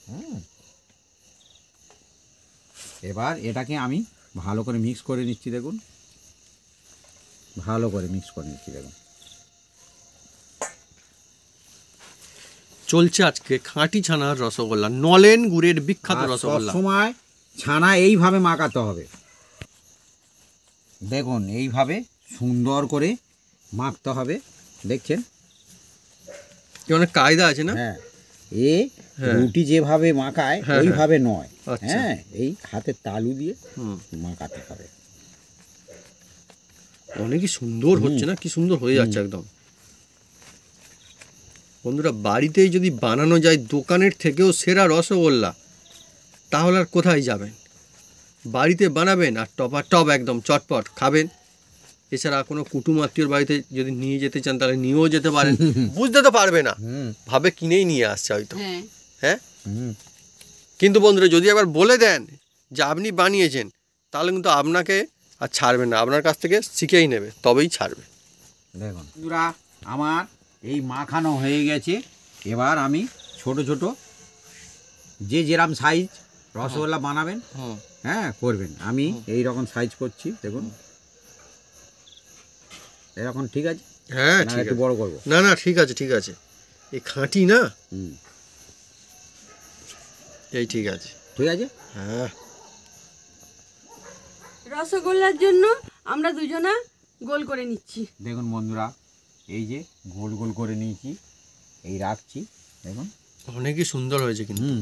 হুম। এবার এটাকে আমি ভালো করে মিক্স করে নিচ্ছি, দেখুন ভালো করে মিক্স করে নিচ্ছি দেখুন। চলছে আজকে খাঁটি ছানার রসগোল্লা, নলেন গুড়ের বিখ্যাত আর রসগোল্লা। সবসময় ছানা এইভাবে মাখাতে হবে, দেখুন এইভাবে সুন্দর করে মাখতে হবে, দেখছেন অনেক কায়দা আছে না। হ্যাঁ হ্যাঁ। রুটি যেভাবে মাখায় হ্যাঁ, ওইভাবে নয়, আচ্ছা। হ্যাঁ এই হাতের তালু দিয়ে হুম, মাখাতে হবে। অনেকই সুন্দর হচ্ছে না, কি সুন্দর হয়ে যাচ্ছে একদম। বন্ধুরা বাড়িতেই যদি বানানো যায় দোকানের থেকেও সেরা রসগোল্লা, তাহলে আর কোথায় যাবেন? বাড়িতে বানাবেন আর টপ একদম চটপট খাবেন। এছাড়া কোনো কুটুম আত্মীয়র বাড়িতে যদি নিয়ে যেতে চান তাহলে নিয়েও যেতে পারেন। বুঝতে তো পারবে না, ভাবে কিনেই নিয়ে আসছে হয়তো। হ্যাঁ হ্যাঁ, কিন্তু বন্ধুরা যদি একবার বলে দেন যে আপনি বানিয়েছেন, তাহলে কিন্তু আপনাকে আর ছাড়বে না, আপনার কাছ থেকে শিখেই নেবে, তবেই ছাড়বে। দেখুন বন্ধুরা আমার এই মাখানো হয়ে গেছে, এবার আমি ছোট ছোট যে যেরকম সাইজ রসগোল্লা বানাবেন হুম হ্যাঁ করবেন, আমি এই রকম সাইজ করছি, দেখুন এরকম ঠিক আছে, হ্যাঁ না ঠিক একটু আছে, বড় করবো? না না ঠিক আছে ঠিক আছে, এই খাঁটি না, হুম এই ঠিক আছে। ঠিক আছে। হ্যাঁ রসগোল্লার জন্য আমরা দুজনা গোল করে নিচ্ছি। দেখুন বন্ধুরা এই যে গোল গোল করে নিয়েছি, এই রাখছি দেখুন। অনেকই সুন্দর হয়েছে কিন্তু, হুম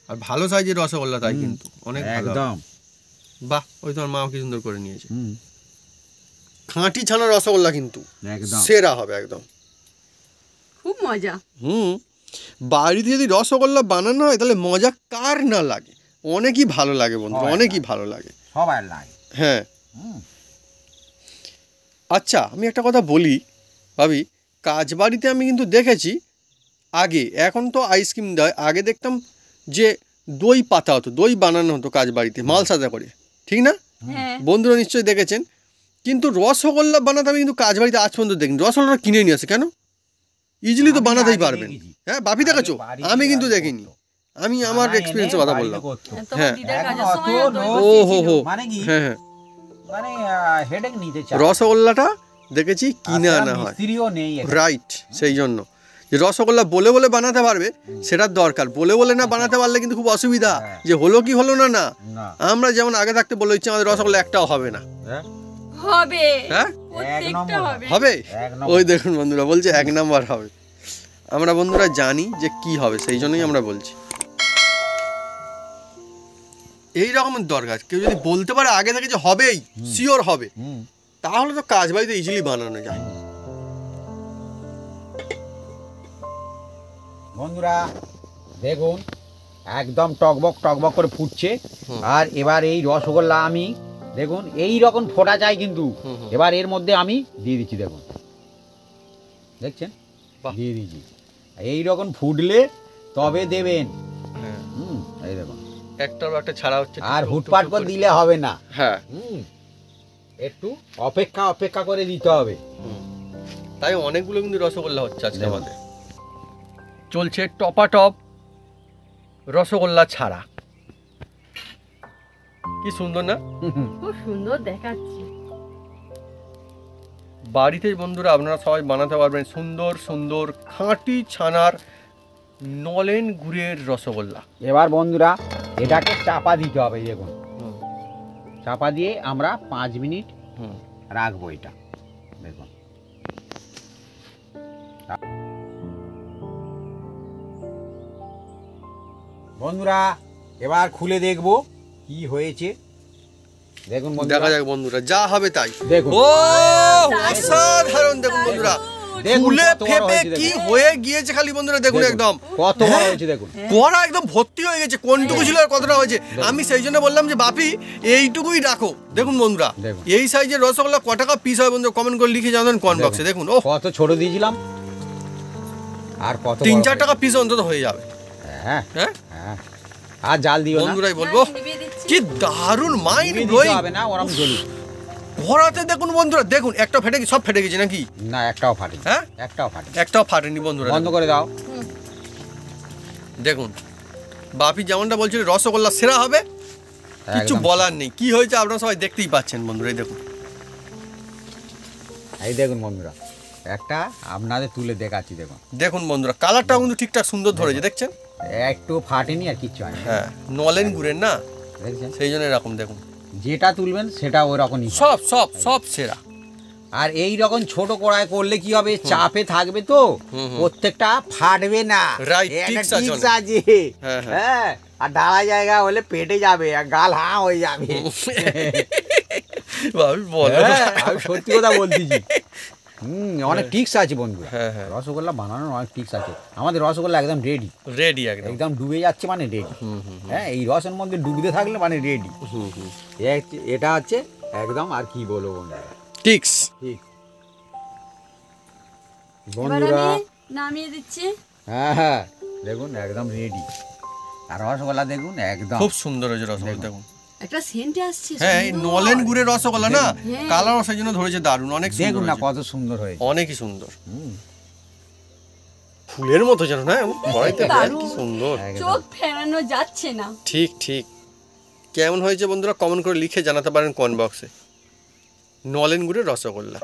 আর ভালো সাইজের রসগোল্লা তাই কিন্তু অনেক ভালো। একদম। বাহ, ওই তোমার মাও কি সুন্দর করে নিয়েছে। হুম খাঁটি ছানা রসগোল্লা কিন্তু একদম সেরা হবে একদম। খুব মজা। বাড়িতে যদি রসগোল্লা বানানো হয় তাহলে মজা কার না লাগে, অনেকই ভালো লাগে বন্ধু, সবার অনেকই লাগে। ভালো লাগে। সবার লাগে। হ্যাঁ হুম আচ্ছা, আমি একটা কথা বলি ভাবি, কাজবাড়িতে আমি কিন্তু দেখেছি আগে, এখন তো আইসক্রিম দেয়, আগে দেখতাম যে দই পাতা হতো, দই বানানো হতো কাজবাড়িতে মাল সাজা করে, ঠিক না? হ্যাঁ বন্ধুরা নিশ্চয়ই দেখেছেন। কিন্তু রসগোল্লা বানাতে আমি কিন্তু কাজ বাড়িতে আজ পর্যন্ত দেখিনি। রসগোল্লা কিনে নিয়ে আসে কেন? ইজিলি তো আমি বানাতেই আগে পারবেন। দেখেছি। হ্যাঁ বাপি দেখাচ্ছো, বাড়িতে আমি কিন্তু আগে দেখিনি। করতো। আমি আমার বানায় এক্সপিরিয়েন্সের এনে কথা বাড়িতে বললাম। করতো। তোমার হ্যাঁ। দিদার এখন কাজের অত সময় আর দই লোক- ও বসিয়েছিল। হো হো, মানে কি হ্যাঁ হ্যাঁ, মানে হেডেক নিতে চায়। রসগোল্লাটা দেখেছি কিনে আর আনা হয়, মিস্ত্রিও নেই এখানে। রাইট। সেই জন্য যে রসগোল্লা বলে বলে বানাতে পারবে সেটার দরকার, বলে বলে না বানাতে পারলে কিন্তু খুব অসুবিধা, হ্যাঁ। যে হলো কি হলো না না। না আমরা যেমন আগে থাকতে বলে দিচ্ছি আমাদের রসগোল্লা একটাও হবে না, হ্যাঁ? হবে, হ্যাঁ প্রত্যেকটা নম্বর হবে। হবে। এক নম্বর। ওই দেখুন বন্ধুরা বলছে 1 নাম্বার হবে। আমরা বন্ধুরা জানি যে কি হবে, সেই জন্যই আমরা বলছি। এই রকমের দরকার, কেউ যদি বলতে পারে আগে থেকে যে হবেই, শিওর হবে, হুম। তাহলে তো কাজ বাড়িতে ইজিলি বানানো যায়। বন্ধুরা দেখুন একদম টকবক টকবক করে ফুটছে। আর এবার এই রসগোল্লা আমি দেখুন এই রকম ফোটা চাই কিন্তু। এবার এর মধ্যে আমি দিয়ে দিচ্ছি, দেখুন দেখছেন, বাহ। দিয়ে দিচ্ছি। এই রকম ফুটলে তবে দেবেন। হ্যাঁ, এই দেখুন, একটার একটা ছাড়া হচ্ছে, আর টুক টুক হুটপাট টুক করে করে। দিলে হবে না। হ্যাঁ, একটু অপেক্ষা করে দিতে হবে। তাই অনেকগুলো কিন্তু রসগোল্লা হচ্ছে আজকে দেখুন। আমাদের। চলছে টপাটপ রসগোল্লা ছাড়া। কি সুন্দর না? খুব সুন্দর দেখাচ্ছে। বাড়িতে বন্ধুরা আপনারা সবাই বানাতে পারবেন সুন্দর সুন্দর খাঁটি ছানার নলেন গুড়ের রসগোল্লা। এবার বন্ধুরা এটাকে চাপা দিতে হবে, দেখুন হুম, চাপা দিয়ে আমরা 5 মিনিট হুম। রাখবো এটা, দেখুন। বন্ধুরা এবার খুলে দেখবো কি হয়েছে, দেখুন বন্ধুরা। দেখা যাক বন্ধুরা, যা হবে তাই। দেখুন। ও অসাধারণ, দেখুন বন্ধুরা, দেখুন ফুলে কত বড় ফেপে হয়েছে, কি দেখুন। হয়ে গিয়েছে খালি বন্ধুরা, দেখুন দেখুন, একদম কত বড় হয়েছে দেখুন। কড়া একদম ভর্তি হয়ে গেছে। কোনটুকু ছিল আর কতটা হয়েছে, আমি সেই জন্য বললাম যে বাপি এইটুকুই রাখো। দেখুন বন্ধুরা, দেখুন। এই সাইজের রসগোল্লা ক টাকা পিস হয় বন্ধুরা কমেন্ট করে লিখে জানাবেন কমেন্ট বক্সে। দেখুন ও কত ছোট দিয়েছিলাম আর কত বড় 3-4 হয়েছে। টাকা পিস অন্তত হয়ে যাবে। হ্যাঁ হ্যাঁ হ্যাঁ, আর জাল দিও না, বন্ধুরাই বলবো না, নিভিয়ে দিচ্ছি। কি দারুণ মাইন্ড নিভিয়ে দিতে ব্লোয়িং। হবে না, ওরম জ্বলুক। ভরাতে দেখুন বন্ধুরা, দেখুন একটা ফেটে গেছে, সব ফেটে গেছে নাকি? না একটাও ফাটে, হ্যাঁ, একটাও ফাটে। একটাও ফাটেনি বন্ধুরা। বন্ধ করে দাও। দেখুন বাপি যেমনটা বলছিল রসগোল্লা সেরা হবে, কিছু একদম। বলার নেই। কি হয়েছে আপনারা সবাই দেখতেই পাচ্ছেন বন্ধুরা, এই দেখুন। এই দেখুন বন্ধুরা, একটা আপনাদের তুলে দেখাচ্ছি, দেখুন দেখুন বন্ধুরা, কালারটাও কিন্তু ঠিকঠাক সুন্দর ধরেছে, দেখছেন? একটু ফাটেনি আর কিচ্ছু হয়নি, হ্যাঁ, নলেন গুড়ের না, দেখছেন। সেই জন্য এরকম দেখুন। যেটা তুলবেন সেটা ওই রকমই। সব সব সব সেরা। আর এই রকম ছোট কড়াই করলে কি হবে, চাপে থাকবে তো প্রত্যেকটা ফাটবে না। Right, একটা tips আছে tips অনেক। আছে। হ্যাঁ, হ্যাঁ। হ্যাঁ, আর ডালা জায়গা হলে পেটে যাবে আর গাল হাঁ হয়ে যাবে। ভাবি বলো হ্যাঁ, আমি সত্যি কথা বলতেছি। অনেক টিক্স আছে বন্ধুরা। হ্যাঁ, হ্যাঁ। রসগোল্লা বানানোর অনেক টিক্স আছে। আমাদের রসগোল্লা একদম রেডি, রেডি একদম। একদম ডুবে যাচ্ছে মানে রেডি। হ্যাঁ, এই রসের মধ্যে ডুবতে থাকলে মানে রেডি। এটা হচ্ছে একদম, আর কি বলবো বন্ধুরা, টিক্স। ঠিক এবার বন্ধুরা। আমি নামিয়ে দিচ্ছি। হ্যাঁ হ্যাঁ, দেখুন একদম রেডি। আর রসগোল্লা দেখুন একদম খুব সুন্দর হয়েছে রসগোল্লা, দেখুন। একটা সেন্টে আসছে। হ্যাঁ, এই সুন্দর। নলেন গুড়ের রসগোল্লা না, হ্যাঁ। কালারও সেই জন্য ধরেছে দারুণ, অনেক সুন্দর দেখুন না হয়েছে। কত সুন্দর হয়েছে। অনেকই সুন্দর, হুম, ফুলের মতো যেন না, কড়াইতে দেয়, দারুণ। কি সুন্দর। একদম। চোখ ফেরানো যাচ্ছে না। ঠিক ঠিক। কেমন হয়েছে বন্ধুরা কমেন্ট করে লিখে জানাতে পারেন কমেন্ট বক্সে। নলেন গুড়ের রসগোল্লা।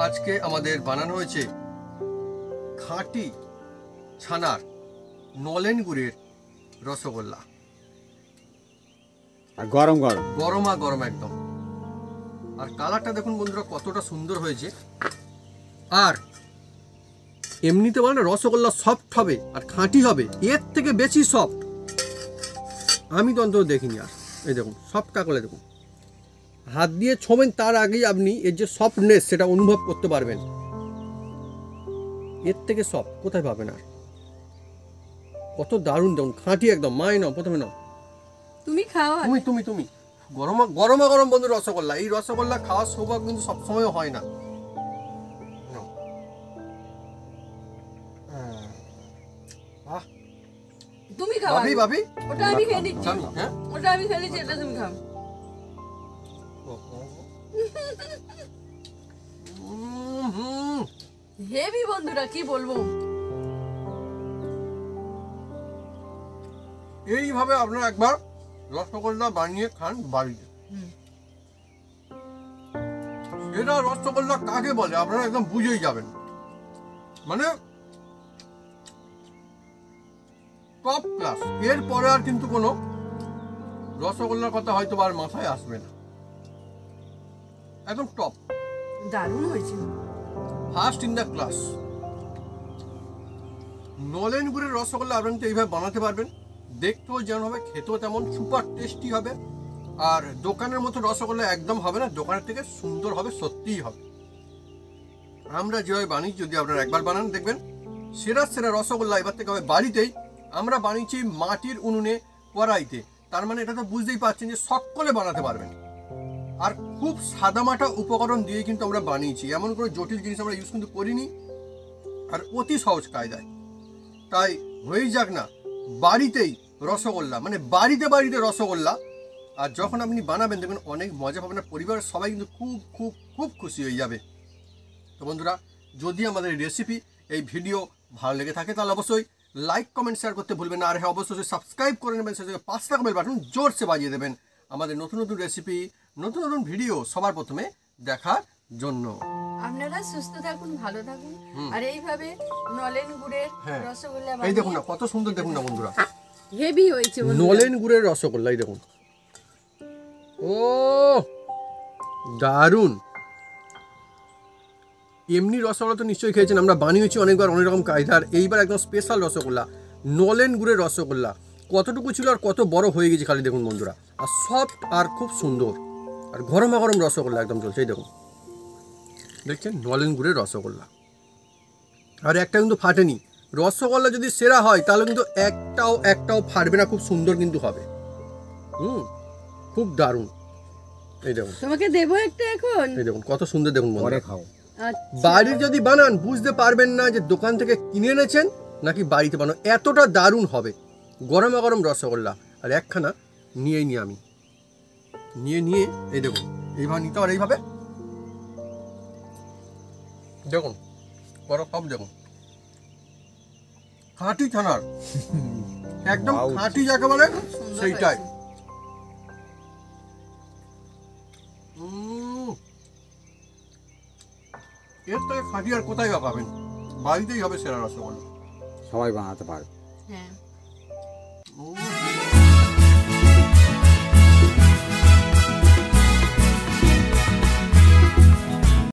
আজকে আমাদের বানানো হয়েছে খাঁটি ছানার নলেন গুড়ের রসগোল্লা, আর গরম গরম। গরমা গরম একদম। আর কালারটা দেখুন বন্ধুরা কতটা সুন্দর হয়েছে। আর এমনিতে বলে না রসগোল্লা সফট হবে আর খাঁটি হবে, এর থেকে বেশি সফট আমি তো অন্তত দেখিনি। আর এই দেখুন সফট কাকলে দেখুন, হাত দিয়ে ছোবেন তার আগেই আপনি এর যে সফটনেস সেটা অনুভব করতে পারবেন। এর থেকে সফট কোথায় পাবেন আর? কত দারুণ দেখুন, খাঁটি একদম। মাই নাও, প্রথমে নাও। তুমি খাও। তুমি তুমি তুমি গরমা গরমা গরম বন্ধু রসগোল্লা। এই রসগোল্লা খাওয়ার সৌভাগ্য কিন্তু সবসময় হয় না। নাও। আহ, তুমি খাও ভাবি আগে। ভাবি ওটা আমি খেয়ে নিচ্ছি, খান না, হ্যাঁ ওটা আমি খেয়ে নিচ্ছি, এটা তুমি খাও। হুম। হেভি বন্ধুরা, কি বলবো। এইভাবে আপনারা একবার রসগোল্লা বানিয়ে খান বাড়িতে। হুম। এটা রসগোল্লা কাকে বলে আপনারা একদম বুঝেই যাবেন, মানে টপ ক্লাস। এরপরে আর কিন্তু কোনো রসগোল্লার কথা হয়তো আর মাথায় আসবে না, একদম টপ, দারুণ হয়েছে। First in the class. নলেন গুড়ের রসগোল্লা আপনারা কিন্তু এইভাবে বানাতে পারবেন, দেখতেও যেমন হবে খেতেও তেমন সুপার টেস্টি হবে। আর দোকানের মতো রসগোল্লা একদম হবে না, দোকানের থেকে সুন্দর হবে, সত্যিই হবে। আমরা যেভাবে বানিয়েছি যদি আপনারা একবার বানান দেখবেন সেরা সেরা রসগোল্লা এবার থেকে হবে বাড়িতেই। আমরা বানিয়েছি মাটির উনুনে কড়াইতে, তার মানে এটা তো বুঝতেই পারছেন যে সকলে বানাতে পারবেন। আর খুব সাদামাটা উপকরণ দিয়ে কিন্তু আমরা বানিয়েছি, এমন করে জটিল জিনিস আমরা ইউজ কিন্তু করিনি, আর অতি সহজ কায়দায়। তাই হয়েই যাক না বাড়িতেই রসগোল্লা, মানে বাড়িতে বাড়িতে রসগোল্লা। আর যখন আপনি বানাবেন দেখবেন অনেক মজা পাবেন, না পরিবারের সবাই কিন্তু খুব খুব খুব খুশি হয়ে যাবে। তো বন্ধুরা, যদি আমাদের এই রেসিপি, এই ভিডিও ভালো লেগে থাকে তাহলে অবশ্যই লাইক কমেন্ট শেয়ার করতে ভুলবেন না। আর হ্যাঁ, অবশ্যই সাবস্ক্রাইব করে নেবেন, সেই সঙ্গে 5 টাকা বেল বাটন জোরসে বাজিয়ে দেবেন আমাদের নতুন নতুন রেসিপি, নতুন নতুন ভিডিও সবার প্রথমে দেখার জন্য। আপনারা সুস্থ থাকুন, ভালো থাকুন, আর এইভাবে নলেন গুড়ের হ্যাঁ। রসগোল্লা এই দেখুন না কত সুন্দর, দেখুন না বন্ধুরা, হেভি হয়েছে বন্ধুরা। নলেন গুড়ের রসগোল্লা, এই দেখুন, ও দারুণ। এমনি রসগোল্লা তো নিশ্চয়ই খেয়েছেন, আমরা বানিয়েছি অনেকবার অনেক রকম কায়দার। এইবার একদম স্পেশাল রসগোল্লা, নলেন গুড়ের রসগোল্লা। কতটুকু ছিল আর কত বড় হয়ে গেছে খালি দেখুন বন্ধুরা, আর সফট আর খুব সুন্দর, আর গরমা গরম রসগোল্লা একদম চলছে। এই দেখুন, দেখছেন নলেন গুড়ের রসগোল্লা, আর একটা কিন্তু ফাটেনি। রসগোল্লা যদি সেরা হয় তাহলে কিন্তু একটাও ফাটবে না, খুব সুন্দর কিন্তু হবে। খুব দারুণ। এই দেখুন, তোমাকে দেবো একটা এখন। এই দেখুন কত সুন্দর, দেখুন পরে বন্ধুরা। খাও। আচ্ছা। বাড়ির যদি বানান বুঝতে পারবেন না যে দোকান থেকে কিনে এনেছেন নাকি বাড়িতে বানানো, এতটা দারুণ হবে গরমা গরম রসগোল্লা। আর একখানা নিয়েই নি আমি, নিয়ে এই দেখুন এইভাবে নিতে, আর এইভাবে দেখুন বড় সব দেখুন, খাঁটি ছানার, একদম Wow. খাঁটি যাকে বলে সুন্দর সেইটাই। হয়েছে। এর থেকে খাঁটি আর কোথায় বা পাবেন, বাড়িতেই হবে সেরা রসগোল্লা। সবাই বানাতে পারবে। হ্যাঁ। উম,